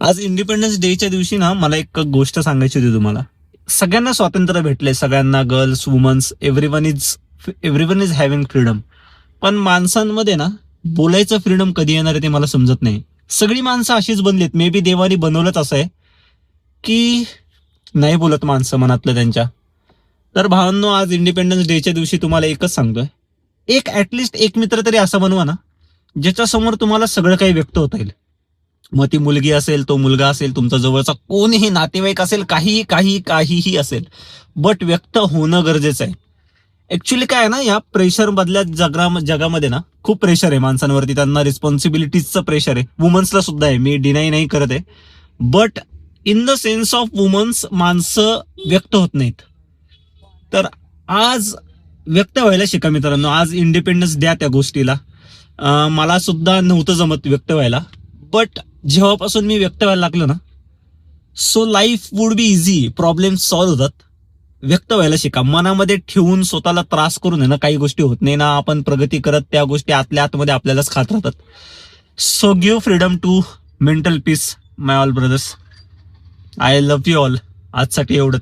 आज इंडिपेंडन्स डेच्या दिवशी ना मला एक गोष्ट सांगायची होती तुम्हाला. सगळ्यांना स्वातंत्र्य भेटले, सगळ्यांना, girls, womens, everyone is having freedom. पण माणसांमध्ये ना बोलायचं फ्रीडम कधी येणार आहे ते मला समजत नाही. सगळी माणसं अशीच बनलीत. मे बी देवानी बनवलंच असं आहे की नाही बोलत माणसं मनातलं त्यांच्या. तर भावांनो, आज इंडिपेंडन्स डेच्या दिवशी तुम्हाला एकच सांगतोय, ऍटलिस्ट एक मित्र तरी असा बनवा ना ज्याच्या समोर तुम्हाला सगळं काही व्यक्त होता येईल. मग ती मुलगी असेल, तो मुलगा असेल, तुमचा जवळचा कोणीही नातेवाईक असेल, काहीही असेल, बट व्यक्त होणं गरजेचं आहे. ऍक्च्युली काय आहे ना, या प्रेशर मधल्या जगामध्ये ना खूप प्रेशर आहे माणसांवरती. त्यांना रिस्पॉन्सिबिलिटीजचं प्रेशर आहे, वुमन्सला सुद्धा आहे, मी डिनाय नाही करत आहे. But in the sense of womens माणसं व्यक्त होत नाहीत. तर आज व्यक्त व्हायला शिका मित्रांनो. आज इंडिपेंडन्स द्या त्या गोष्टीला. मला सुद्धा नव्हतं जमत व्यक्त व्हायला, बट जेव्हापासून मी व्यक्त व्हायला लागलो ना, so life would be easy, problem solve होतात. व्यक्त व्हायला शिका. मनामध्ये ठेवून स्वतःला त्रास करून आहे ना काही गोष्टी होत नाही ना. आपण प्रगती करत त्या गोष्टी आतल्या आतमध्ये आपल्यालाच खात राहतात. So give freedom to mental peace my all brothers. I love you all. आजसाठी एवढंच.